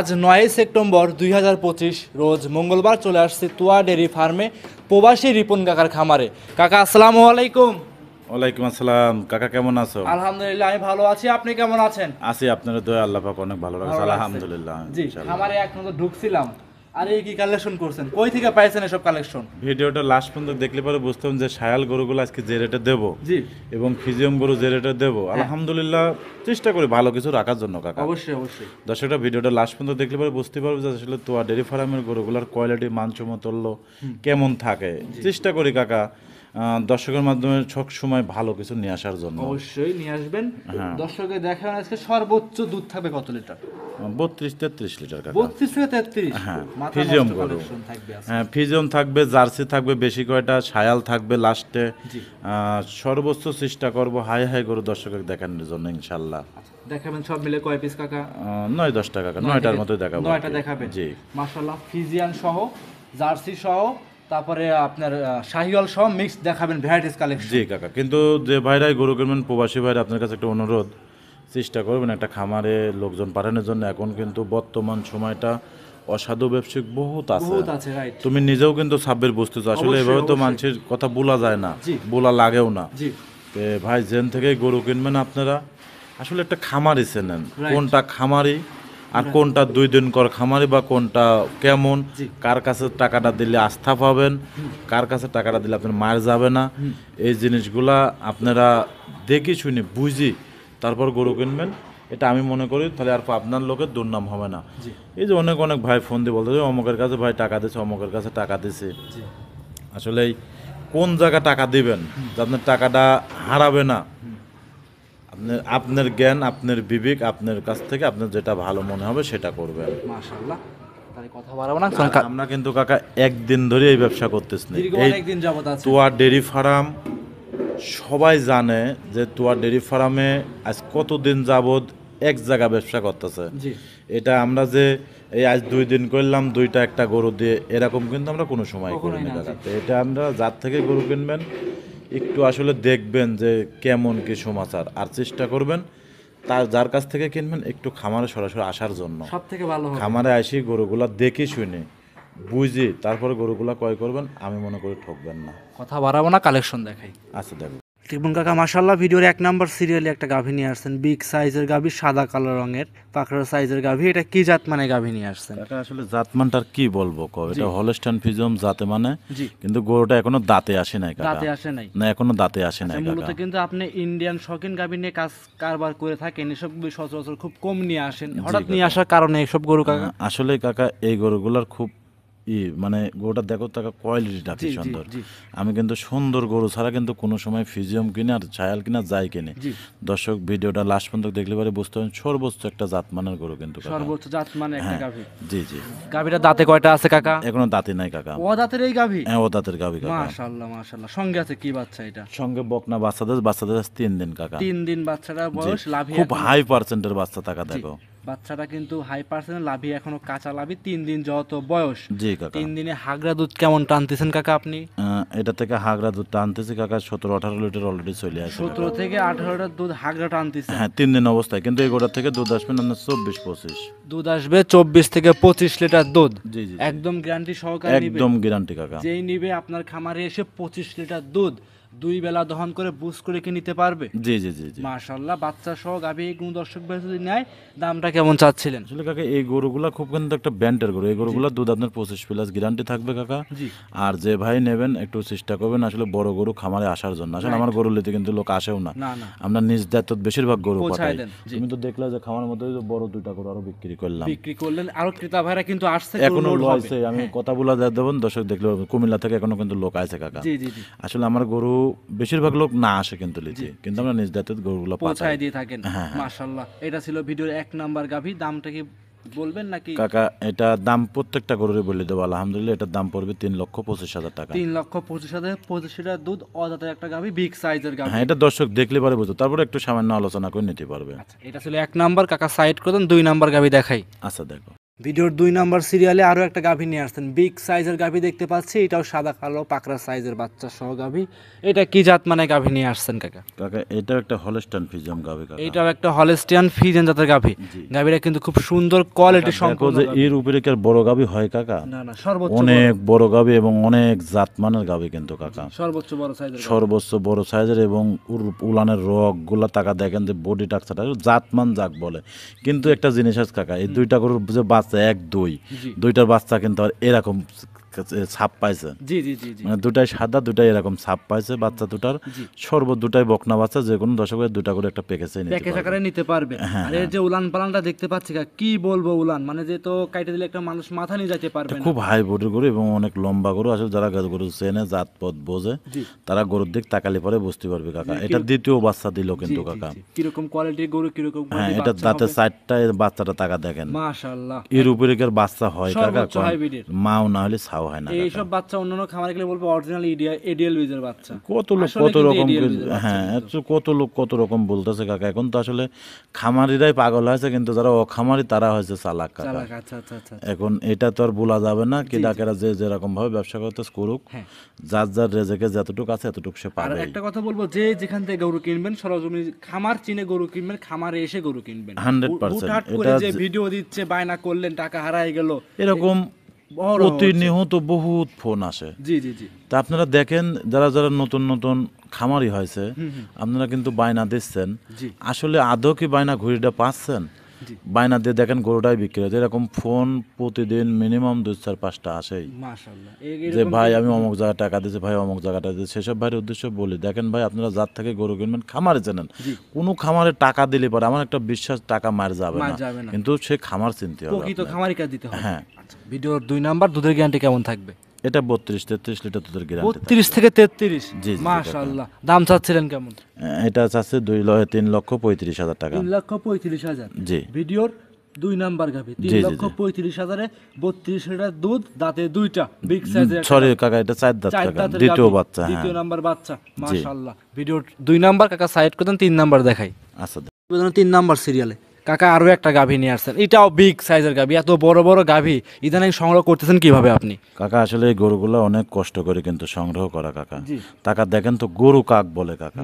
আজ 9 সেপ্টেম্বর 2025 রোজ মঙ্গলবার চলে আসছে তুয়া ডেয়ারি ফার্মে প্রবাসী রিপন কাকার খামারে। কাকা আসসালামু আলাইকুম। ওয়ালাইকুম আসসালাম। কাকা কেমন আছো? আলহামদুলিল্লাহ আমি ভালো আছি, আপনি কেমন আছেন? আছি, আপনার দয়া আল্লাহ পাক অনেক ভালো লাগছে আলহামদুলিল্লাহ। জি, খামারে এখন তো ঢুকছিলাম। আরে কি কালেকশন করছেন, কই থেকে পাইছেন এসব কালেকশন? ভিডিওটা লাস্ট পর্যন্ত দেখলে পরে বুঝতাম যে শায়াল গরুগুলো আজকে যে রেটে দেবো জি, এবং ফিজিয়াম গরু যে রেটে দেবো আলহামদুলিল্লাহ চেষ্টা করি ভালো কিছু রাখার জন্য কাকা। অবশ্যই অবশ্যই। দর্শকরা ভিডিওটা লাস্ট পর্যন্ত দেখলে পরে বুঝতে পারবে যে আসলে তোয়া ডেয়ারি ফার্মের গরুগুলোর কোয়ালিটি মানসম্মত কেমন থাকে। চেষ্টা করি কাকা দর্শকের মাধ্যমে সব সময় ভালো কিছু নিয়ে আসার জন্য। অবশ্যই নিয়ে আসবেন। হ্যাঁ। দর্শকে দেখেন আজকে সর্বোচ্চ দুধ থাকবে কত লিটার? 32-33 লিটার কাকা। 32 থেকে 33। হ্যাঁ, মাথা ফিজিয়াম নষ্ট গরু। কালেকশন থাকবে আজকে। হ্যাঁ, ফিজিয়াম থাকবে, জার্সি থাকবে বেশি কয়টা, শায়াল থাকবে লাস্টে। জি। সর্বোচ্চ চেষ্টা করব হাই হাই গরু দর্শকের দেখানোর জন্য ইনশাল্লাহ। দেখাবেন সব মিলে কয় পিস কাকা? 9-10 টাকা, 9টার মতো দেখাবো। 9টা দেখাবেন। জি। মাশাআল্লাহ, ফিজিয়ান সহ, জার্সি সহ, তারপরে আপনার শাহিওয়াল সহ মিক্স দেখাবেন, ভ্যারাইটিস কালেকশন। জি কাকা, কিন্তু যে ভাইরাই গরু কিনবেন প্রবাসী ভাইরা আপনার কাছে একটা অনুরোধ, চেষ্টা করবেন একটা খামারে লোকজন পাঠানোর জন্য। এখন কিন্তু বর্তমান সময়টা অসাধু ব্যবসায়িক বহুত আছে, রাইট। তুমি নিজেও কিন্তু সাব্বির বুঝতেছো আসলে অবশ্যই, এভাবে তো অবশ্যই। মানুষের কথা বলা যায় না, জি। বলা লাগেও না। জি, তে ভাই যেন থেকে গরু কিনবেন আপনারা আসলে একটা খামারি চেনেন, Right. কোনটা খামারি আর কোনটা 2 দিন কর খামারি বা কোনটা কেমন, জি। কার কাছে টাকাটা দিলে আস্থা পাবেন, কার কাছে টাকাটা দিলে আপনার মায়ের যাবে না। এই জিনিসগুলা আপনারা দেখি শুনি বুঝি তারপর গরু কিনবেন, এটা আমি মনে করি তাহলে আর আপনার লোকের দুর্নাম হবে না। জি। এই যে অনেক অনেক ভাই ফোন দিয়ে বলতে অমুকের কাছে ভাই টাকা দিছে, অমুকের কাছে টাকা দিছে। জি। আসলে কোন জায়গা টাকা দিবেন যে আপনার টাকাটা হারাবে না, আপনার জ্ঞান, আপনার বিবেক, আপনার কাছ থেকে আপনার যেটা ভালো মনে হবে সেটা করবেন। মাশাআল্লাহ, তাই কথা বাড়াবো না। আর আমরা কিন্তু কাকা একদিন ধরে এই ব্যবসা করতেছি না। দীর্ঘ এই অনেক দিন যাবত আছে। তোয়া ডেয়ারি ফার্ম সবাই জানে যে তোয়া ডেয়ারি ফার্মে আজ কতদিন যাবত এক জায়গা ব্যবসা করতেছে। জি। এটা আমরা যে এই আজ 2 দিন করলাম 2টা একটা গরু দিয়ে এরকম কিন্তু আমরা কোনো সময় করি কখনোই না না, কাকা। জি। তো এটা আমরা যার থেকে গরু কিনবেন একটু আসলে দেখবেন যে কেমন কি সমাচার, আর চেষ্টা করবেন তার যার কাছ থেকে কিনবেন একটু খামারে সরাসরি আসার জন্য। সব থেকে ভালো হবে। খামারে আসি গরুগুলা দেখি শুনে বুঝি তারপরে গরুগুলা ক্রয় করবেন, আমি মনে করি ঠকবেন না। কথা বাড়াবো না, কালেকশন দেখাই। আচ্ছা দেখো রিপন কাকা মাশাআল্লাহ ভিডিওর 1 নাম্বার সিরিয়ালে একটা গাভী নিয়ে আসছেন, বিগ সাইজের গাভী, সাদা কালো রঙের পাকড়া সাইজের গাভী। এটা কি জাত মানে গাভী নিয়ে আসছেন? এটা আসলে জাতমানটার কি বলবো এটা হলস্টাইন ফিজিয়াম জাতে মানে, জি। কিন্তু গরুটা এখনো দাঁতে আসে নাই কাকা। দাঁতে আসে নাই? না এখনো দাঁতে আসে নাই মূলত কাকা। কিন্তু আপনি ইন্ডিয়ান শৌখিন গাভী নিয়ে কাজ কারবার করে থাকেন, এসব সচরাচর খুব কম নিয়ে আসেন, হঠাৎ নিয়ে আসার কারণে এসব গরু কাকা? আসলে কাকা এই গরুগুলার খুব মানে গরুটা দেখো টাকা কোয়ালিটিটা কি জি, জি, সুন্দর। জি। আমি কিন্তু সুন্দর গরু ছাড়া কিন্তু কোনো সময় ফিজিয়াম কিনে আর ছায়াল কিনা যাই কিনে। জি। দর্শক ভিডিওটা লাস্ট পর্যন্ত দেখলে পরে বুঝতে পারেন সর্বোচ্চ একটা জাতমানের গরু কিন্তু কাকা। সর্বোচ্চ জাত মানে একটা হ্যাঁ, গাভী। জি জি। গাভীটা দাঁতে কয়টা আছে কাকা? এখনো দাঁতে নাই কাকা। ও দাঁতের এই গাভী? হ্যাঁ, ও দাঁতের গাভী কাকা। মাশাআল্লাহ মাশাআল্লাহ। সঙ্গে আছে কি বাচ্চা এটা? সঙ্গে বকনা বাচ্চাদের 3 দিন কাকা। 3 দিন বাচ্চাটা বয়স, লাভী খুব এখনো- হাই পার্সেন্টের বাচ্চা টাকা জি, দেখো। বাচ্চাটা কিন্তু হাই পার্সেন্ট, লাভী এখনো কাঁচা লাভী, 3 দিন যত বয়স। জি কাকা। 3 দিনে হাগরা দুধ কেমন টানতেছেন কাকা আপনি? এটা থেকে হাগরা দুধ টানতেছি কাকা 17-18 লিটার অলরেডি চলে আসে। 17 থেকে 18টা দুধ হাগরা টানতেছেন। হ্যাঁ, 3 দিন অবস্থায়, কিন্তু এই গোটা থেকে দুধ আসবেন আপনার 24-25। দুধ আসবে 24 থেকে 25 লিটার দুধ। জি জি, একদম গ্যারান্টি সহকারে নিবে। একদম গ্যারান্টি কাকা। যেই নিবে আপনার খামারে এসে 25 লিটার দুধ 2 বেলা দহন করে বুস করে কি নিতে পারবে। জি জি জি জি। মাশাআল্লাহ, বাচ্চা সহ গাভী কোনো দর্শক ভাই যদি নেয়, দামটা কেমন চাচ্ছিলেন? আসলে কাকা এই গরুগুলা খুব কিন্তু একটা ব্যান্ডের গরু। এই গরুগুলা দুধ আপনার 25+ গ্যারান্টি থাকবে কাকা। জি। আর যে ভাই নেবেন একটু চেষ্টা করবেন আসলে বড় গরু খামারে আসার জন্য। আসলে আমার গরু নিতে কিন্তু লোক আসেও না। না না, আমরা নিজ দায়িত্ব বেশিরভাগ গরু পৌঁছায় পাঠাই। দেন। জি। তুমি তো দেখলে যে খামার মধ্যে যে বড় 2টা গরু আরো বিক্রি করলাম। বিক্রি করলেন, আরো ক্রেতা ভাইরা কিন্তু আসছে, এখনো লোড হবে। লইছে, আমি কথা বলা দেবেন দর্শক দেখলে কুমিল্লা থেকে এখনো কিন্তু লোক আছে কাকা। জি জি জি, আসলে আমার গরু বেশিরভাগ লোক না আসে কিন্তু লিতে, কিন্তু আমরা নিজ দায়িত্বে গরুগুলো পৌঁছায় পাঠাই। দিয়ে থাকেন। হ্যাঁ। মাশাআল্লাহ, এটা ছিল ভিডিওর 1 নাম্বার গাভী। দামটা কি বলবেন নাকি? কাকা এটা দাম প্রত্যেকটা গরুরই বলে দেবো আলহামদুলিল্লাহ। এটার দাম পড়বে 3,25,000 টাকা। 3,25,000, 25 লিটার দুধ, অদাতে একটা গাভী, বিগ সাইজের গাভী। হ্যাঁ, এটা দর্শক দেখলে পারে বুঝতো, তারপরে একটু সামান্য আলোচনা করে নিতে পারবে। আচ্ছা, এটা ছিল 1 নাম্বার কাকা, সাইড করে দেন। 2 নাম্বার গাভী দেখাই। আচ্ছা দেখো। ভিডিওর 2 নাম্বার সিরিয়ালে আরো একটা গাভী নিয়ে আসছেন, বিগ সাইজের গাভী দেখতে পাচ্ছি, এটাও সাদা কালো পাকড়া সাইজের বাচ্চা সহ গাভী। এটা কি জাত মানে গাভী নিয়ে আসছেন কাকা? কাকা এটাও একটা হলস্টাইন ফ্রিজিয়াম গাভী কাকা। এইটাও একটা হলস্টিয়ান ফ্রিজিয়ান জাতের গাভী। গাভীটা কিন্তু খুব সুন্দর কোয়ালিটি সম্পন্ন যে গাভী। এর উপরে কি আর বড় গাভী হয় কাকা? না না, সর্বোচ্চ অনেক বড় গাভী এবং অনেক জাতমানের গাভী কিন্তু কাকা। সর্বোচ্চ বড় সাইজের। সর্বোচ্চ বড় সাইজের এবং উলানের রগ গুলা টাকা দেখেন যে বডি টাকচাটা জাতমান যাক বলে। কিন্তু একটা জিনিস আছে কাকা, এই দুইটা গরুর যে বাচ্চা দুইটার বাচ্চা কিন্তু আর এরকম ছাপ পাইছে। জি জি জি জি। মানে দুটাই সাদা, দুটাই এরকম ছাপ পাইছে বাচ্চা দুটার। দুটাই বকনা বাচ্চা, যে কোনো দর্শকের দুটা করে একটা প্যাকেজে প্যাকেজ আকারে নিতে পারবে। আর এর যে উলান পালানটা দেখতে পাচ্ছি কাকা, কি বলবো উলান, মানে যে তো কাইটে দিলে একটা মানুষ মাথা নিয়ে যেতে পারবে না। খুব হাই বডির গরু এবং অনেক লম্বা গরু। আসলে যারা গরু চেনে, জাতপথ বোঝে, তারা গরুর দিক তাকালে পরে বুঝতে পারবে কাকা। এটা দ্বিতীয় বাচ্চা দিল কিন্তু কাকা। কিরকম কোয়ালিটির গরু, কিরকম হ্যাঁ, এটা দাঁতে চারটা, বাচ্চাটা টাকা দেখেন মাশাআল্লাহ। এর উপরে কি আর বাচ্চা হয় কাকা? সর্বোচ্চ হাইব্রিডের মাও না হলে ছাও হয় না। এইসব বাচ্চা অন্যান্য খামারে গেলে বলবো অরিজিনাল এডিএল বীজের বাচ্চা। কত লোক কত রকম, হ্যাঁ কত লোক কত রকম বলতেছে কাকা। এখন তো আসলে খামারিরাই পাগল হয়েছে, কিন্তু যারা অখামারি তারা হয়েছে চালাক কাকা। আচ্ছা আচ্ছা আচ্ছা। এখন এটা তো আর বলা যাবে না, কি ডাকেরা যে যেরকম ভাবে ব্যবসা করতে করুক, যার যার রেজেকে যতটুকু আছে এতটুকু সে আর পাবে। একটা কথা বলবো, যে যেখান থেকে গরু কিনবেন সরজমিন খামার চিনে গরু কিনবেন, খামারে এসে গরু কিনবেন। 100% হুটহাট করে যে ভিডিও দিচ্ছে, বায়না করলেন, টাকা হারায় গেল, এরকম প্রতিনিয়ত বহুত ফোন আসে। জি জি জি। তা আপনারা দেখেন, যারা যারা নতুন নতুন খামারি হয়েছে, আপনারা কিন্তু বায়না দিচ্ছেন, আসলে আদৌ কি বায়না ঘুরিটা পাচ্ছেন? বায়না দিয়ে দেখেন গরুটাই বিক্রি হচ্ছে। এরকম ফোন প্রতিদিন মিনিমাম 2-4-5টা আসেই, মাশাআল্লাহ। যে ভাই আমি অমুক জায়গায় টাকা দিয়েছি, ভাই অমুক জায়গাটা দিয়েছি। সেসব ভাইয়ের উদ্দেশ্য বলি, দেখেন ভাই আপনারা যার থেকে গরু কিনবেন খামারে চেনেন। কোনো খামারে টাকা দিলে পরে আমার একটা বিশ্বাস টাকা মার যাবে না, কিন্তু সে খামার চিনতে হবে, প্রকৃত খামারি কাজ দিতে হবে। হ্যাঁ। ভিডিওর 2 নাম্বার দুধের গ্যারান্টি কেমন থাকবে? এটা 32-33 লিটার দুধের গ্যারান্টি। 32 থেকে 33? জি জি। মাশাআল্লাহ। দাম চাচ্ছিলেন কেমন? এটা চাচ্ছে 3,35,000 টাকা। 3,35,000। জি। ভিডিওর 2 নাম্বার গাভী 3,35,000-এ 32 লিটার দুধ, দাঁতে দুইটা, বিগ সাইজের। সরি কাকা, এটা 4 দাঁত কাকা, দ্বিতীয় বাচ্চা। হ্যাঁ, দ্বিতীয় নাম্বার বাচ্চা। মাশাআল্লাহ। ভিডিওর 2 নাম্বার কাকা সাইড করে দেন, 3 নাম্বার দেখাই। আচ্ছা, 3 নাম্বার সিরিয়ালে কাকা আরো একটা গাভী নিয়ে আসছেন, এটাও বিগ সাইজের গাভী। এত বড় বড় গাভী ইদানিং সংগ্রহ করতেছেন কিভাবে আপনি? কাকা আসলে এই গরুগুলো অনেক কষ্ট করে কিন্তু সংগ্রহ করা কাকা। টাকা দেখেন তো গরু কাক বলে কাকা।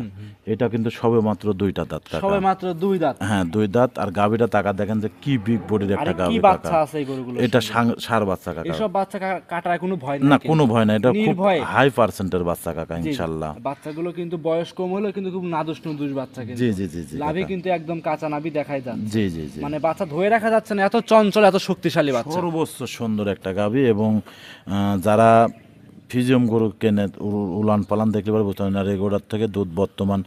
এটা কিন্তু সবে মাত্র 2টা দাঁত কাকা, সবে মাত্র 2 দাঁত। হ্যাঁ 2 দাঁত। আর গাভীটা টাকা দেখেন যে কি বিগ বডির একটা গাভী কি কাকা। বাচ্চা আছে এই গরুগুলো? এটা ষাঁড় বাচ্চা কাকা। এসব বাচ্চা কাটার কোনো ভয় না, কোনো ভয় না, এটা খুব নির্ভয়। হাই পার্সেন্টের বাচ্চা কাকা ইনশাআল্লাহ। বাচ্চাগুলো কিন্তু বয়স কম হলেও কিন্তু খুব নাদুস নুদুস বাচ্চা কিন্তু। জি জি জি জি। লাভে কিন্তু একদম কাঁচা নাভি দেখাই যাচ্ছে। জি জি জি। মানে বাচ্চা ধরে রাখা যাচ্ছে না, এত চঞ্চল, এত শক্তিশালী বাচ্চা। সর্বোচ্চ সুন্দর একটা গাভী। এবং যারা ফিজিয়াম গরু কেনে, উলান পালান দেখলে পরে বুঝতে পারেন। আর এই গরুটার থেকে দুধ বর্তমান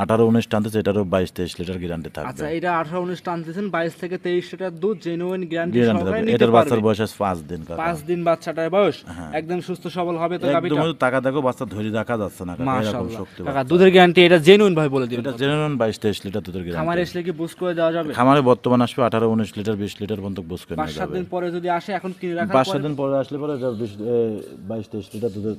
18-19 টানতেছে, এটারও 22-23 লিটার গ্যারান্টি থাকবে। আচ্ছা, এটা 18-19 টানতেছেন, 22 থেকে 23 লিটার দুধ জেনুইন গ্যারান্টি গ্যারান্টি সহকারে থাকবে। নিতে এটার বাচ্চার পারবে। বয়স আছে 5 দিন কাকা। 5 দিন বাচ্চাটার বয়স, একদম সুস্থ সবল হবে তো গাভীটা। একদম টাকা দেখো, বাচ্চা ধরে রাখা যাচ্ছে না কাকা, এরকম শক্তি। কাকা দুধের গ্যারান্টি এটা জেনুইন ভাই বলে দিবেন। এটা জেনুইন 22-23 লিটার দুধের গ্যারান্টি। খামারে এসে কি বুঝ করে দেওয়া যাবে? খামারে বর্তমান আসবে 18-19 লিটার, 20 লিটার পর্যন্ত বুঝ করে নিয়ে 5-7 যাবে। দিন পরে যদি আসে, এখন কিনে রাখার 5-7 দিন পরে আসলে পরে 22-23 লিটার দুধের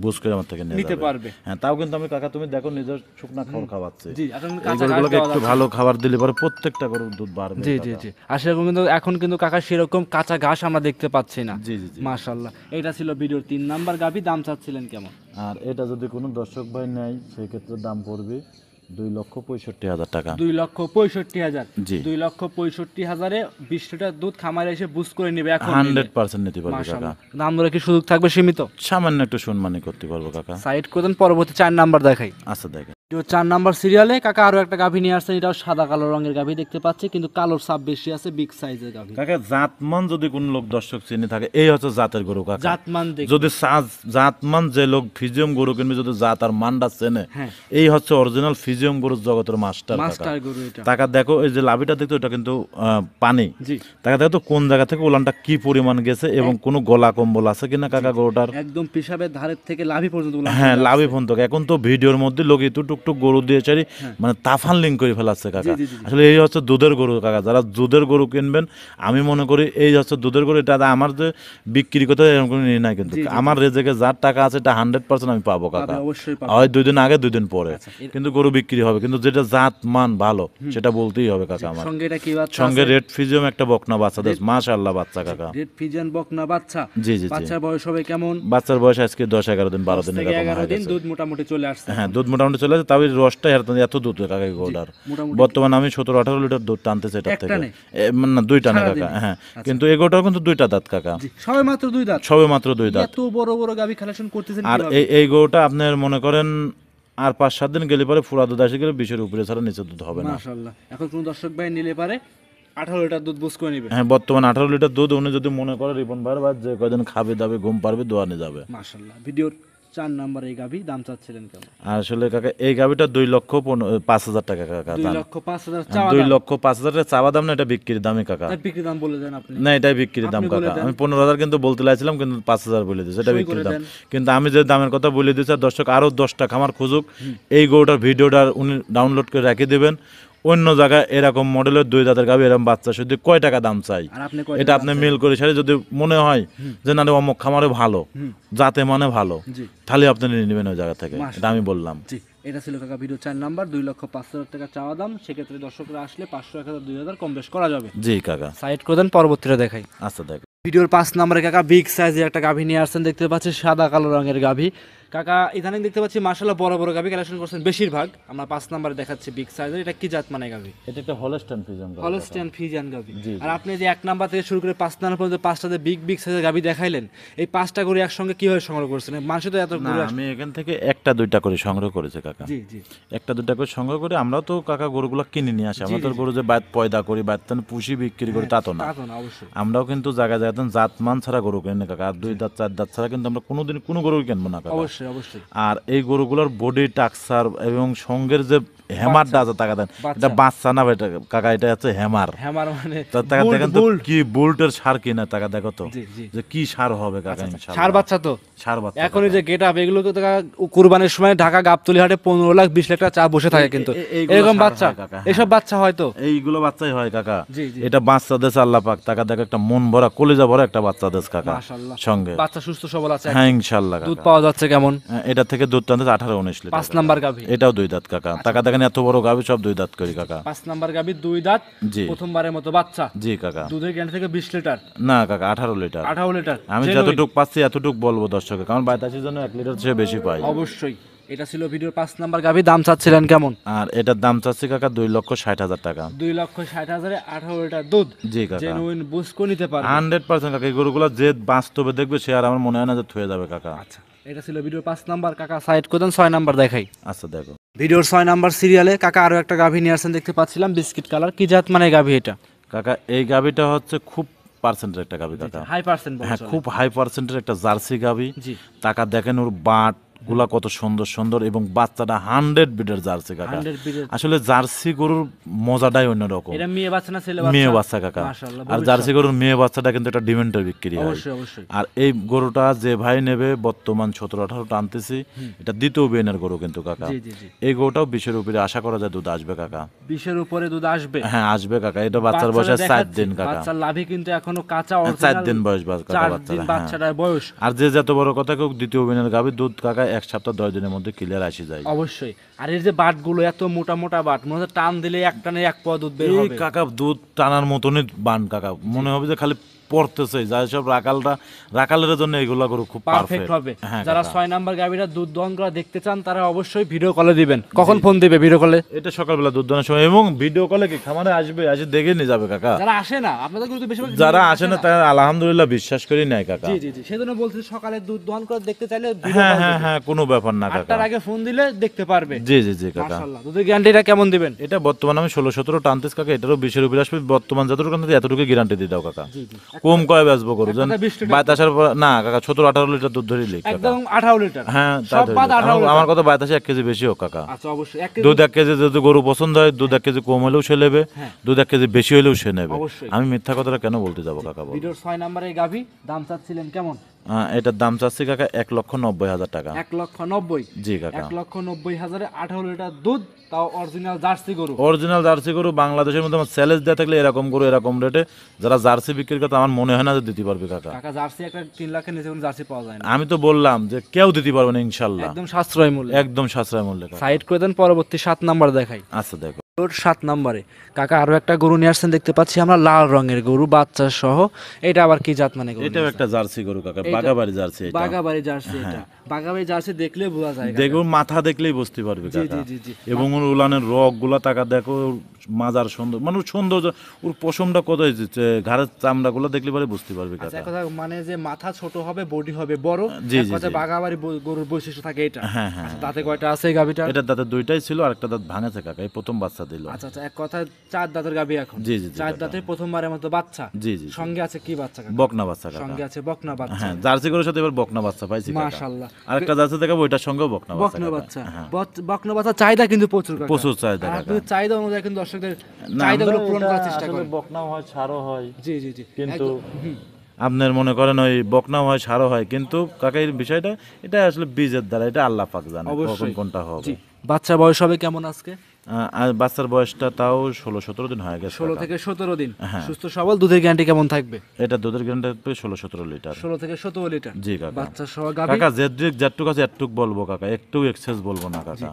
বুঝ করে আমার থেকে নিতে পারবে। হ্যাঁ, তাও কিন্তু আমি কাকা তুমি দেখো নিজের শুকনা খাবার খাওয়াচ্ছে। জি, এখন এই গরুগুলোকে একটু ভালো খাবার দিলে পরে প্রত্যেকটা গরুর দুধ বাড়বে। জি জি জি। আর সেরকম কিন্তু এখন কিন্তু কাকা সেরকম কাঁচা ঘাস আমরা দেখতে পাচ্ছি না। জি জি জি। মাশাআল্লাহ। এটা ছিল ভিডিওর 3 নাম্বার গাভী। দাম চাচ্ছিলেন কেমন? আর এটা যদি কোনো দর্শক ভাই নেয়, সেই ক্ষেত্রে দাম পড়বে 2,65,000 টাকা। 2,65,000। জি। 2,65,000-এ 20 লিটার দুধ খামারে এসে বুঝ করে নেবে এখন। 100% নিতে পারবে কাকা। মাশাআল্লাহ। দাম দরে কি সুযোগ থাকবে সীমিত? সামান্য একটু সম্মানী করতে পারবো কাকা। সাইড করে দেন, পরবর্তী 4 নাম্বার দেখাই। আচ্ছা দেখেন, 4 নাম্বার সিরিয়ালে কাকা আরো একটা গাভী নিয়ে আসছেন, এটাও সাদা কালো রঙের গাভী দেখতে পাচ্ছি, কিন্তু কালোর ছাপ বেশি আছে, বিগ সাইজের গাভী। কাকা জাতমান যদি কোন লোক দর্শক চিনি থাকে, এই হচ্ছে জাতের গরু কাকা। জাতমান দেখে যদি জাতমান যে লোক ফিজিয়াম গরু কিনবে, যদি জাত আর মানটা চেনে, এই হচ্ছে অরিজিনাল ফিজিয়াম গরুর জগতের মাস্টার গরু এটা। টাকা দেখো, এই যে লাভিটা দেখতো, এটা কিন্তু পানি। জি। টাকা দেখো তো কোন জায়গা থেকে উলানটা কি পরিমাণ গেছে এবং কোন গলা কম্বল আছে কিনা কাকা গরুটার। একদম পিসাবের ধারের থেকে লাভি পর্যন্ত উলান। হ্যাঁ, লাভি ফোন তো। এখন তো ভিডিওর মধ্যে লোক এতটুকু টুক গরু দিয়ে চারি মানে তাফান লিঙ্ক করে ফেলাচ্ছে কাকা। জি, জি, জি। আসলে এই হচ্ছে দুধের গরু কাকা, যারা দুধের গরু কিনবেন আমি মনে করি এই হচ্ছে দুধের গরু। এটা আমার যে বিক্রি করতে এরকম কোনো নিয়ে নাই, কিন্তু জি, জি, আমার রেজেকে যার টাকা আছে এটা 100% আমি পাবো কাকা। অবশ্যই পাবেন। হয় 2 দিন আগে 2 দিন পরে, আচ্ছা, কিন্তু গরু বিক্রি হবে। কিন্তু যেটা জাত মান ভালো সেটা বলতেই হবে কাকা আমার। সঙ্গে এটা কি বাচ্চা সঙ্গে আছে? রেড ফিজিয়াম একটা বকনা বাচ্চা দেশ, মাশাআল্লাহ বাচ্চা কাকা। রেড ফিজিয়ান বকনা বাচ্চা। জি জি জি। বাচ্চার বয়স হবে কেমন? বাচ্চার বয়স আজকে 10-11 দিন 12 দিন 10 থেকে এরকম 11 হয়ে দিন গেছে। দুধ মোটামুটি চলে আসছে। হ্যাঁ, দুধ মোটামুটি চলে আসে, তবে রসটা এত দুধ কাকা গরুটার। মোটামুটি বর্তমানে আমি 17-18 লিটার দুধ টানতেছি এটা এক থেকে। টানে? মানে না, 2 টানে সারাদিনে? কাকা। হ্যাঁ, কিন্তু এগোটাও কিন্তু 2টা দাঁত কাকা, জি, সবে মাত্র 2 দাঁত। সবে মাত্র 2 দাঁত। এত বড় বড় গাভী কালেকশন করতেছেন আর কিভাবে? এই গরুটা আপনার মনে করেন আর 5-7 দিন গেলে পরে ফুরা দুধ আসে গেলে 20-এর উপরে ছাড়া নিচে দুধ হবে না। মাশাআল্লাহ। এখন কোন দর্শক ভাই নিলে পারে 18 লিটার দুধ বুঝ করে নেবে। হ্যাঁ, বর্তমানে 18 লিটার দুধ। উনি যদি মনে করে রিপন ভাইয়ের বাদ যে কয়দিন খাবে দাবে ঘুম পারবে দোয়া নিয়ে যাবে। মাশাআল্লাহ। ভিডিওর 4 নাম্বার এই গাভী দাম চাচ্ছিলেন কেমন? আসলে কাকা এই গাভিটা 2,05,000 টাকা কাকা। 2,05,000 চাওয়া 2,05,000 টাকা চাওয়া দাম না, এটা বিক্রির দামই কাকা। দাম। বিক্রি দাম বলে দেন আপনি। না, এটাই বিক্রির দাম আপনি বলে কাকা। দেন। আমি 15,000 কিন্তু বলতে লাইছিলাম, কিন্তু 5,000 বলে দিয়েছি, এটা সই বিক্রির করে দাম। দেন। কিন্তু আমি যে দামের কথা বলে দিয়েছি, আর দর্শক আরো 10টা খামার খুঁজুক, এই গরুটার ভিডিওটা উনি ডাউনলোড করে রেখে দেবেন। অন্য জায়গায় এরকম মডেলের 2 দাঁতের গাভি এরকম বাচ্চা শুধু কয় টাকা দাম চাই, আর আপনি কয় এটা আপনি মিল করে সারি যদি মনে হয় যে না রে অমুক খামারে ভালো, যাতে মানে ভালো, জি তাহলে আপনি নিয়ে নেবেন ওই জায়গা থেকে। এটা আমি বললাম। জি, এটা ছিল কাকা ভিডিও 4 নাম্বার। 2,05,000 টাকা চাওয়া দাম। সেক্ষেত্রে দর্শকরা আসলে 500, 1000, 2000 কম বেশ করা যাবে। জি কাকা। সাইড করে দেন, পরবর্তীটা দেখাই। আচ্ছা দেখ, ভিডিওর 5 নম্বরে কাকা বিগ সাইজের একটা গাভী নিয়ে আসছেন, দেখতে পাচ্ছি সাদা কালো রঙের গাভী। কাকা ইদানিং দেখতে পাচ্ছি মাশাআল্লাহ বড় বড় গাভী কালেকশন করছেন বেশিরভাগ। আমরা 5 নম্বরে দেখাচ্ছি বিগ সাইজের। এটা কি জাত মানে গাভী? এটা একটা হলস্টাইন ফিজিয়ান গাভি। হলস্টাইন ফ্রিজিয়ান গাভী। জি, আর আপনি যে 1 নাম্বার থেকে শুরু করে 5 নাম্বার পর্যন্ত 5টাতে বিগ সাইজের গাভী দেখাইলেন, এই 5টা গরু একসঙ্গে কিভাবে সংগ্রহ করছেন? মানুষ তো এত না, গরু আমি এখান থেকে 1টা 2টা করে সংগ্রহ করেছি কাকা। জি জি 1টা 2টা করে সংগ্রহ করে আমরাও তো কাকা গরুগুলো কিনে নিয়ে আসি। আমরা তো গরু যে বাদ পয়দা করি, বাদ পুষি বিক্রি করি তা তো না। তা তো না, অবশ্যই। আমরাও কিন্তু জায়গায় জায়গায় জাতমান ছাড়া গরু কিনি না কাকা। আর 2 দাঁত 4 দাঁত ছাড়া কিন্তু আমরা কোনোদিন কোনো গরু কিনবো না কাকা। অবশ্যই অবশ্যই। আর এই গরুগুলোর বডি টাকসার এবং সঙ্গের যে হ্যামারটা আছে টাকা দেন, এটা বাচ্চা না এটা কাকা, এটা হচ্ছে হ্যামার। হ্যামার মানে টাকা দেখেন তো কি বুলটের সার কিনা টাকা দেখো তো, জি জি। যে কি সার হবে কাকা ইনশাআল্লাহ। সার বাচ্চা তো সার বাচ্চা। এখন এই যে গেট আপ এগুলো তো কাকা কুরবানির সময় ঢাকা গাবতলী হাটে 15 লাখ 20 লাখ টাকা চা বসে থাকে, কিন্তু এইগুলো এরকম সার বাচ্চা হয় কাকা, হ্যাঁ। এসব বাচ্চা হয়তো এইগুলো বাচ্চাই হয় কাকা। জি জি। এটা বাচ্চা দেশ আল্লাহ পাক টাকা দেখো, একটা মন ভরা কলিজা ভরা একটা বাচ্চা দেশ কাকা মাশাআল্লাহ। সঙ্গে। বাচ্চা সুস্থ সবল আছে, হ্যাঁ ইনশাআল্লাহ দুধ কাকা। পাওয়া যাচ্ছে কেমন? এটা থেকে দুধ টানতে 18-19 লিটার। 5 নাম্বার গাভী। এটাও 2 দাঁত কাকা। টাকা দেখেন এত বড় গাভী সব 2 দাঁত করি কাকা। 5 নাম্বার গাভী 2 দাঁত, জি প্রথমবারের মতো বাচ্চা। জি কাকা। দুধের গ্যারান্টি থেকে 20 লিটার। না কাকা 18 লিটার। 18 লিটার আমি যতটুকু পাচ্ছি এতটুকু বলবো দর্শককে, কারণ বাইতাসির জন্য 1 লিটার চেয়ে বেশি পাই। অবশ্যই। এটা ছিল ভিডিওর 5 নাম্বার গাভী। দাম চাচ্ছিলেন কেমন? আর এটার দাম চাচ্ছি কাকা 2,60,000 টাকা। 2,60,000 18 লিটার দুধ। জি কাকা। জেনুইন বুঝ করে নিতে পারবে। 100% কাকা। এই গরুগুলো যে বাস্তবে দেখবে সে আর আমার মনে হয় না যে থয়ে যাবে কাকা। আচ্ছা, এটা ছিল ভিডিওর 5 নাম্বার। কাকা সাইড করে দেন, 6 নাম্বার দেখাই। আচ্ছা দেখো, ভিডিওর 6 নাম্বার সিরিয়ালে কাকা আরো একটা গাভী নিয়ে আসছেন, দেখতে পাচ্ছিলাম বিস্কিট কালার। কি জাত মানে গাভী এটা? কাকা এই গাভীটা হচ্ছে খুব পার্সেন্টের একটা গাভী কাকা। হাই পার্সেন্ট বলা হ্যাঁ, চলে। খুব হাই পার্সেন্টের একটা জার্সি গাভী। জি। টাকা দেখেন ওর বাট গুলা কত সুন্দর সুন্দর, এবং বাচ্চাটা 100 বিটের জার্সি কাকা। 100 বিটের। আসলে জার্সি গরুর মজাটাই অন্যরকম। এটা মেয়ে বাচ্চা না ছেলে বাচ্চা? মেয়ে বাচ্চা কাকা। মাশাআল্লাহ। আর জার্সি গরুর মেয়ে বাচ্চাটা কিন্তু একটা ডিমেন্টের বিক্রি হয়। অবশ্যই অবশ্যই। আর এই গরুটা যে ভাই নেবে বর্তমান 17-18 টানতেছি, এটা দ্বিতীয় বিয়েনের গরু কিন্তু কাকা। জি জি জি। এই গরুটাও 20-এর উপরে আশা করা যায় দুধ আসবে কাকা। 20 এর উপরে দুধ আসবে? হ্যাঁ আসবে কাকা। এটা বাচ্চার বয়স 4 দিন কাকা। বাচ্চার লাভই কিন্তু এখনো কাঁচা। 4 দিন বয়স কাকা 4 বাচ্চার। দিন বাচ্চাটার বয়স। আর যে যত বড় কথা কেউ দ্বিতীয় বিয়েনের গাভী দুধ কাকা 1 সপ্তাহ 10 দিনের মধ্যে ক্লিয়ার আসি যায়। অবশ্যই। আর এর যে বাটগুলো এত মোটা মোটা বাট, মনে হচ্ছে টান দিলে এক টানে 1 পোয়া দুধ বের এই হবে। কাকা দুধ টানার মতনই বান কাকা, মনে হবে যে খালি পড়তেছে। যাই সব রাকালের জন্য এইগুলা গরু খুব পারফেক্ট হবে। হ্যাঁ যারা কাকা। 6 নাম্বার গাভীটা দুধ দহন করা দেখতে চান তারা অবশ্যই ভিডিও কলে দিবেন। কখন ফোন দিবে ভিডিও কলে? এটা সকালবেলা দুধ দোয়ানোর সময়, এবং ভিডিও কলে কি খামারে আসবে, আসে দেখে নিয়ে যাবে কাকা। যারা আসে না আপনাদের কিন্তু বেশিরভাগ যারা আসে না তারা আলহামদুলিল্লাহ বিশ্বাস করি নাই কাকা। জি জি জি, সেজন্য বলছি সকালে দুধ দহন করে দেখতে চাইলে হ্যাঁ হ্যাঁ হ্যাঁ, কোনো ব্যাপার না কাকা। 8টার আগে ফোন দিলে দেখতে পারবে। জি জি জি কাকা। মাশাআল্লাহ। দুধের গ্যারান্টিটা কেমন দিবেন? এটা বর্তমানে আমি 16-17 টানতেছি কাকা। এটারও 20-এর উপরে আসবে। বর্তমান যতটুকু টানতেছি এতটুকু গ্যারান্টি দিয়ে দাও কাকা। জি জি। কম কয় বেচবো গরু যেন 20 লিটার। বাইতাসার না কাকা 17-18 লিটার দুধ ধরে লিখ কাকা। একদম 18 লিটার। হ্যাঁ সব বাদ 18 লিটার। আমার কথা বাইতাসে 1 কেজি বেশি হোক কাকা। আচ্ছা অবশ্যই। 1 কেজি দুধ 1 কেজি যদি গরু পছন্দ হয়, দুধ 1 কেজি কম হলেও সে নেবে, হ্যাঁ। দুধ 1 কেজি বেশি হলেও সে নেবে। অবশ্যই। আমি মিথ্যা কথাটা কেন বলতে যাবো কাকা বল? ভিডিওর 6 নাম্বারে গাভী। দাম চাচ্ছিলেন কেমন? এটার দাম চাচ্ছি কাকা 1,90,000 টাকা। 1,90,000। জি কাকা। 1,90,000 18 লিটার দুধ, তাও অরিজিনাল জার্সি গরু। অরিজিনাল জার্সি গরু বাংলাদেশের মধ্যে আমার চ্যালেঞ্জ দেওয়া থাকলে এরকম গরু এরকম রেটে যারা জার্সি বিক্রি করতে আমার মনে হয় না যে দিতে পারবে কাকা। কাকা জার্সি একটা 3 লাখের নিচে কোনো জার্সি পাওয়া যায় না। আমি তো বললাম যে কেউ দিতে পারবে না ইনশাল্লাহ, একদম সাশ্রয় মূল্যে। একদম সাশ্রয় মূল্যে কাকা। সাইড করে দেন, পরবর্তী 7 নাম্বার দেখাই। আচ্ছা দেখো 7 নম্বরে কাকা আরো একটা গরু নিয়ে আসছেন দেখতে পাচ্ছি আমরা, লাল রঙের গরু বাচ্চা সহ। এটা আবার কি জাত মানে গরু? এটাও একটা জার্সি গরু কাকা, বাগাবাড়ি জার্সি। এটা বাগাবাড়ি জার্সি। এটা বাগাবাড়ি জার্সি দেখলে বোঝা যায়। দেখুন মাথা দেখলেই বুঝতে পারবে জি কাকা। জি জি জি। এবং ওর উলানের রগ গুলা টাকা দেখো, মাজার সুন্দর মানে সৌন্দর্য, ওর পশমটা কত হয়েছে, ঘাড়ের চামড়া গুলো দেখলে পরে বুঝতে পারবে আচ্ছা, কাকা। কথা মানে যে মাথা ছোট হবে, বডি হবে বড়, জি, এক জি, কথা জি। বাগাবাড়ি গরুর বৈশিষ্ট্য থাকে এটা। হ্যাঁ হ্যাঁ। আচ্ছা, দাঁতে কয়টা আছে এই গাবিটা? এটার দাঁতে দুইটাই ছিল, আর একটা দাঁত ভাঙেছে কাকা, এই প্রথম বাচ্চা দিল। আচ্ছা আচ্ছা, এক কথা 4 দাঁতের গাবি এখন। জি জি জি 4 কাকা। দাঁতে প্রথমবারের মতো বাচ্চা। জি জি জি। সঙ্গে আছে কি বাচ্চা কাকা? বকনা বাচ্চা কাকা। সঙ্গে আছে বকনা বাচ্চা। হ্যাঁ, জার্সি গরুর সাথে এবার বকনা বাচ্চা পাইছি কাকা। মাশাআল্লাহ। আরেকটা জার্সি দেখাবো, ওইটার সঙ্গেও বকনা বাচ্চা বকনা কাকা। বাচ্চা। হ্যাঁ। বকনা বাচ্চা চাহিদা কিন্তু প্রচুর কাকা। প্রচুর চাহিদা আর কাকা। আপনি চাহিদা অনুযায়ী কিন্তু দর্শকদের না, চাহিদাগুলো আমরা পূরণ এটা করার চেষ্টা আসলে করেন। বকনাও হয়, ছাড়ও হয়। জি জি জি। কিন্তু হুম। আপনার মনে করেন ওই বকনাও হয়, ছাড়ও হয়, কিন্তু কাকা এই বিষয়টা এটা আসলে বীজের দ্বারা, এটা আল্লাহ পাক জানে কখন অবশ্যই। কোনটা হবে। জি। বাচ্চা বয়স হবে কেমন আজকে? আর বাচ্চার বয়সটা তাও 16-17 দিন হয়ে গেছে 16 কাকা। থেকে 17 দিন। হ্যাঁ। সুস্থ সবল, দুধের গ্যারান্টি কেমন থাকবে? এটা দুধের গ্যারান্টি থাকবে 16-17 লিটার। 16 থেকে 17 লিটার। জি কাকা। বাচ্চা সহ গাভী। কাকা যেটুক আছে এটুক বলবো কাকা, একটু এক্সেস বলবো না কাকা।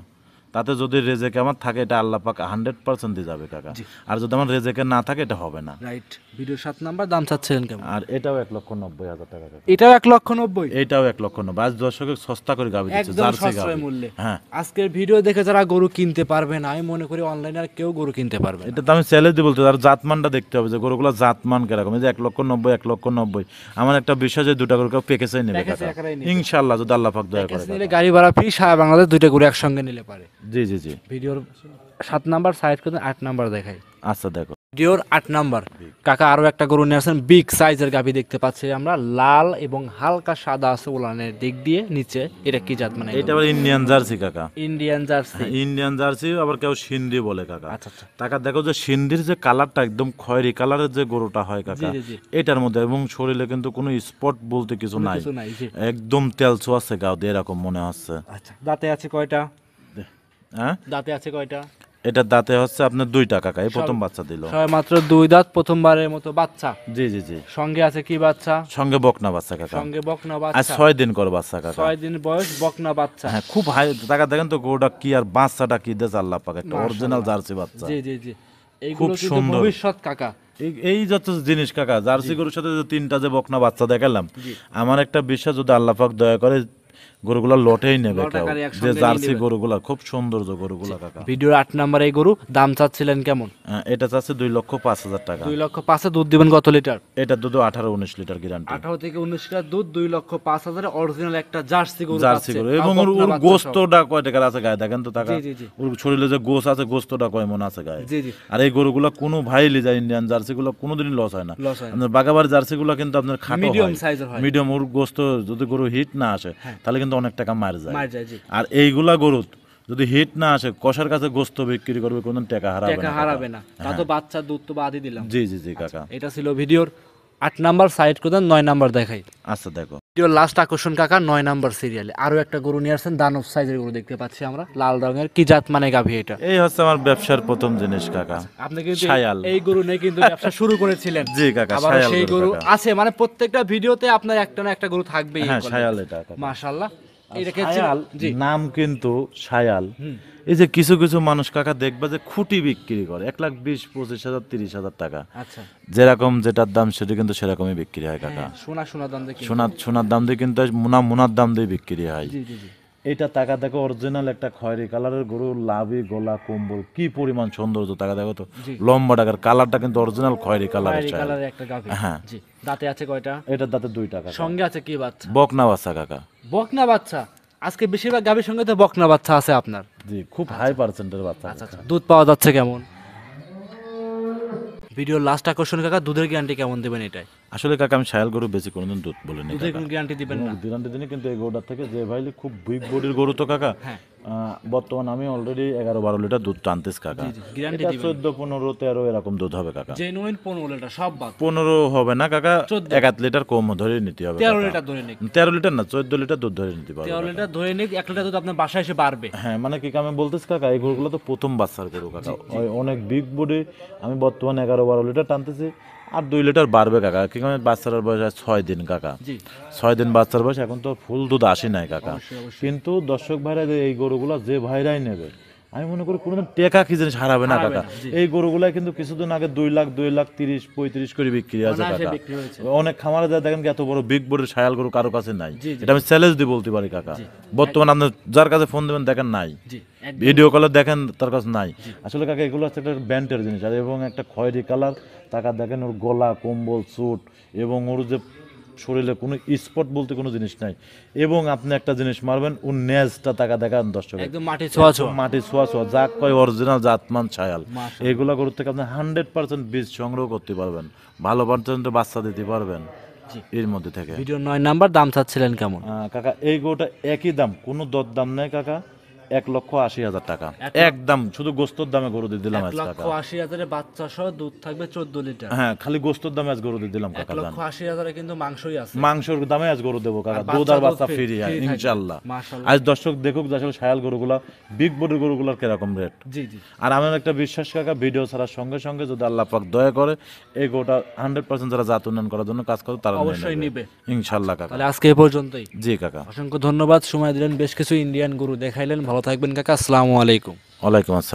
তাতে যদি রেজেকে আমার থাকে এটা আল্লাহ পাক 100% দিয়ে যাবে কাকা। আর যদি আমার রেজেকে না থাকে এটা হবে না। রাইট। ভিডিও 7 নাম্বার, দাম চাচ্ছিলেন কেমন? আর এটাও 1,90,000 টাকা কাকা। এটাও 1,90,000। এটাও 1,90,000। আজ দর্শকের সস্তা করে গাবি দিচ্ছে, একদম জার্সি সাশ্রয় গাবি। মূল্যে। হ্যাঁ, আজকের ভিডিও দেখে যারা গরু কিনতে পারবে না, আমি মনে করি অনলাইনে আর কেউ গরু কিনতে পারবে না। এটা তো আমি চ্যালেঞ্জ দিয়ে বলতে, আর জাতমানটা দেখতে হবে যে গরুগুলো জাতমান কিরকম। এই যে 1,90,000 1,90,000, আমার একটা বিশ্বাস যে দুটা গরু কেউ পেকেছেই নেবে প্যাকেজে কাকা একারাই নেবে। ইনশাআল্লাহ, যদি আল্লাহ পাক দয়া করে প্যাকেজ কাকা। নিলে গাড়ি ভাড়া ফ্রি, সারা বাংলাদেশ দুইটা গরু একসঙ্গে নিলে পারে। জি জি জি। ভিডিওর 7 নাম্বার সাইড করে 8 নাম্বার দেখাই। আচ্ছা দেখো ভিডিওর 8 নাম্বার কাকা আরো একটা গরু নিয়ে আসেন, বিগ সাইজের গাভী দেখতে পাচ্ছি আমরা, লাল এবং হালকা সাদা আছে উলানের দিক দিয়ে নিচে। এটা কি জাত মানে? এটা আবার ইন্ডিয়ান জার্সি কাকা। Indian jersey. ইন্ডিয়ান জার্সি, আবার কেউ সিন্ধি বলে কাকা। আচ্ছা আচ্ছা। টাকা দেখো যে সিন্ধির যে কালারটা একদম খয়েরি কালারের যে গরুটা হয় কাকা, জি, জি। এটার মধ্যে এবং শরীরে কিন্তু কোনো স্পট বলতে কিছু নাই, কিছু নাই, জি। একদম তেল ছোঁয়াচ্ছে গাও দিয়ে এরকম মনে হচ্ছে। আচ্ছা, দাঁতে আছে কয়টা? হ্যাঁ, দাঁতে আছে কয়টা? এটার দাঁতে হচ্ছে আপনার 2টা কাকা, এই প্রথম বাচ্চা দিল। সবাই মাত্র 2 দাঁত, প্রথমবারের মতো বাচ্চা। জি জি জি। সঙ্গে আছে কি বাচ্চা? সঙ্গে বকনা বাচ্চা কাকা। সঙ্গে বকনা আজ বাচ্চা। 6 দিন করে বাচ্চা কাকা। 6 দিন বয়স, বকনা বাচ্চা। হ্যাঁ, খুব হাই টাকা। দেখেন তো গরুটা কি আর বাচ্চাটা কি দেশ আল্লাহ পাক, একটা মাশাআল্লাহ। অরিজিনাল জার্সি বাচ্চা। জি জি জি। এইগুলো খুব কিন্তু সুন্দর। ভবিষ্যৎ কাকা। এই যত জিনিস কাকা, জার্সি গরুর সাথে যে 3টা যে বকনা বাচ্চা দেখালাম, আমার একটা বিশ্বাস যদি আল্লাহ পাক দয়া করে গরুগুলা লটেই নেবে কেউ, লটাকারে একসঙ্গে যে নিয়ে জার্সি নেবে। গরুগুলা খুব সৌন্দর্য গরুগুলা কাকা। ভিডিওর 8 নাম্বার এই গরু, দাম চাচ্ছিলেন কেমন? এটা চাচ্ছে 2,05,000 টাকা। 2,05,000। দুধ দিবেন কত লিটার? এটা দুধ 18-19 লিটার গ্যারান্টি। 18 থেকে 19 লিটার দুধ, 2,05,000 অরিজিনাল একটা জার্সি গরু জার্সি পাচ্ছে। গরু, তাও এবং ওর বকনা বাচ্চা সহ। গোস্তটা কয় টাকার আছে গায়ে দেখেন তো টাকা। জি, জি, জি। ওর শরীরে যে গোস আছে, গোস্তটা কয় মন আছে গায়ে। জি জি। আর এই গরুগুলা কোনো ভাই লিজা ইন্ডিয়ান জার্সিগুলো কোনোদিনই লস হয় না। লস হয় না। আপনার বাগাবাড়ি জার্সিগুলো কিন্তু আপনার খাটো মিডিয়াম হয়, সাইজের হয়। মিডিয়াম। ওর গোস্ত যদি গরু হিট না আসে তাহলে কিন্তু অনেক টাকা মার যায়। মার যায়, জি। আর এইগুলা গরু যদি হিট না আসে, কষার কাছে গোস্ত বিক্রি করবে, কোনো টাকা হারাবে টাকা না কাকা। হারাবে না। তা তো বাচ্চা দুধ তো বাদই দিলাম। জি জি জি কাকা। এটা ছিল ভিডিওর 8 নাম্বার সাইড করে দেন, 9 নাম্বার দেখাই। আচ্ছা দেখো ভিডিওর লাস্ট আকর্ষণ কাকা 9 নাম্বার সিরিয়ালে আরো একটা গরু নিয়ে আসছেন, দানব সাইজের গরু দেখতে পাচ্ছি আমরা, লাল রঙের। কি জাত মানে গাভী এটা? এই হচ্ছে আমার ব্যবসার প্রথম জিনিস কাকা। আপনি কিন্তু শায়াল। এই গরু নিয়ে কিন্তু ব্যবসা শুরু করেছিলেন। জি কাকা, আবার শায়াল সেই গরু গরু কাকা। আছে, মানে প্রত্যেকটা ভিডিওতে আপনার একটা না একটা গরু থাকবেই। হ্যাঁ, শায়াল এটা কাকা। মাশাআল্লাহ। এটাকে শায়াল জি নাম কিন্তু শায়াল। এই যে কিছু কিছু মানুষ কাকা দেখবা যে খুঁটি বিক্রি করে 1,20,000, 25,000, 30,000 টাকা, আচ্ছা। যেরকম যেটার দাম সেটা কিন্তু সেরকমই বিক্রি হয় কাকা। হ্যাঁ, সোনা সোনা দাম দেখি। সোনার দাম দিয়ে কিন্তু মুনার দাম দিয়ে বিক্রি হয়। জি জি জি। এটা টাকা দেখো, অরিজিনাল একটা খয়েরি কালারের গরু, লাভি গলা কম্বল, কি পরিমাণ সৌন্দর্য টাকা দেখো তো। লম্বা টাকার কালারটা কিন্তু অরিজিনাল খয়েরি কালারের। খয়েরি কালারের একটা গাভী। হ্যাঁ। জি। দাঁতে আছে কয়টা? এটার দাঁতে 2 টাকা। সঙ্গে আছে কি বাচ্চা? বকনা বাচ্চা কাকা। বকনা বাচ্চা। আজকে বেশিরভাগ গাভীর সঙ্গে তো বকনা বাচ্চা আছে আপনার। জি, খুব হাই পার্সেন্টের বাচ্চা আচ্ছা কাকা। আচ্ছা। দুধ পাওয়া যাচ্ছে কেমন? ভিডিওর লাস্ট আকর্ষণ কাকা, দুধের গ্যারান্টি কেমন দেবেন এটাই? আসলে কাকা আমি শায়াল গরু বেশি কোনোদিন দুধ বলিনি দুধের কোনো গ্যারান্টি দিবেন না? গ্যারান্টি দিনই, কিন্তু এই গরুটার থেকে যে ভাইলি খুব বিগ বডির গরু তো কাকা, হ্যাঁ। বর্তমানে আমি অলরেডি 11-12 লিটার দুধ টানতেছি কাকা। জি, গ্যারান্টি এটা দিবেন? 14-15-13 এরকম দুধ হবে কাকা। জেনুইন 15 লিটার সব বাদ? 15 হবে না কাকা, 14 1 লিটার কম ধরে নিতে হবে 13 কাকা। লিটার ধরে নিক। 13 লিটার না, 14 লিটার দুধ ধরে নিতে পারবে 13 কাকা। লিটার ধরে নিক, 1 লিটার দুধ আপনার বাসায় এসে বাড়বে। হ্যাঁ মানে কি আমি বলতেছি কাকা, এই গরুগুলো তো প্রথম বাচ্চার গরু কাকা, অনেক বিগ বডি। আমি বর্তমানে 11-12 লিটার টানতেছি, আর 2 লিটার বাড়বে কাকা। কি কারণে বাচ্চার বয়স 6 দিন কাকা, জি 6 দিন বাচ্চার বয়স, এখন তো ফুল দুধ আসে নাই কাকা। অবশ্যই, অবশ্যই। কিন্তু দর্শক ভাইরা যে এই গরুগুলো যে ভাইরাই নেবে, আমি মনে করি কোনোদিন টেকা কি জিনিস হারাবে না হারাবে কাকা। না, জি। এই গরুগুলা কিন্তু কিছুদিন আগে 2 লাখ 30-35 করে বিক্রি আছে অনায়াসে কাকা। বিক্রি হয়েছে। অনেক খামারে যা দেখেন কি এত বড় বিগ বডির শায়াল গরু কারো কাছে নাই। জি, জি। এটা আমি চ্যালেঞ্জ দিয়ে বলতে পারি কাকা। বর্তমানে আপনি যার কাছে ফোন দেবেন দেখেন নাই, জি একদম। ভিডিও কলে দেখেন তার কাছে নাই। আসলে কাকা এগুলো হচ্ছে একটা ব্যান্ডের জিনিস, আর এবং একটা খয়েরি কালার টাকা দেখেন, ওর গলা কম্বল স্যুট এবং ওর যে শরীরে কোনো স্পট বলতে কোনো জিনিস নাই। এবং আপনি একটা জিনিস মারবেন, ওর নেজটা টাকা দেখান দর্শক, একদম মাটি ছোঁয়া ছোঁয়া। মাটি ছোঁয়া ছোঁয়া, যা কয় অরিজিনাল জাতমান ছায়াল। মাশাআল্লাহ। এগুলা গরুর থেকে আপনি 100% বীজ সংগ্রহ করতে পারবেন, ভালো পার্সেন্টের বাচ্চা দিতে পারবেন জি। এর মধ্যে থেকে। ভিডিও 9 নাম্বার, দাম চাচ্ছিলেন কেমন? কাকা এই গরুটা একই দাম, কোনো দর দাম নেই কাকা, 1,80,000 টাকা একদম, শুধু গোস্তর দামে গরু দিয়ে দিলাম আজ কাকা। 1,80,000 বাচ্চা সহ দুধ থাকবে 14 লিটার। হ্যাঁ খালি গোস্তর দামে আজ গরু দিয়ে দিলাম কাকা। জান 1,80,000 কিন্তু মাংসই আছে। মাংসর দামে আজ গরু দেবো কাকা, আর দুধ আর বাচ্চা বাচ্চা দুধ ফ্রি free থাকবে। ইনশাল্লাহ। মাশাআল্লাহ। আজ দর্শক দেখুক যে আসলে শায়াল গরুগুলা বিগ বডির গরুগুলার কিরকম রেট। জি জি আর আমার একটা বিশ্বাস কাকা, ভিডিও ছাড়ার সঙ্গে সঙ্গে যদি আল্লাহ পাক দয়া করে এই গরুটা 100% যারা জাত উন্নয়ন করার জন্য কাজ করে তারা অবশ্যই নিবে। ইনশাল্লাহ কাকা। তাহলে আজকে এই পর্যন্তই। জি কাকা, অসংখ্য ধন্যবাদ, সময় দিলেন, বেশ কিছু ইন্ডিয়ান গরু দেখাইলেন। ভালো থাকবেন কাকা, আসসালামু আলাইকুম। ওয়ালাইকুম আসসালাম।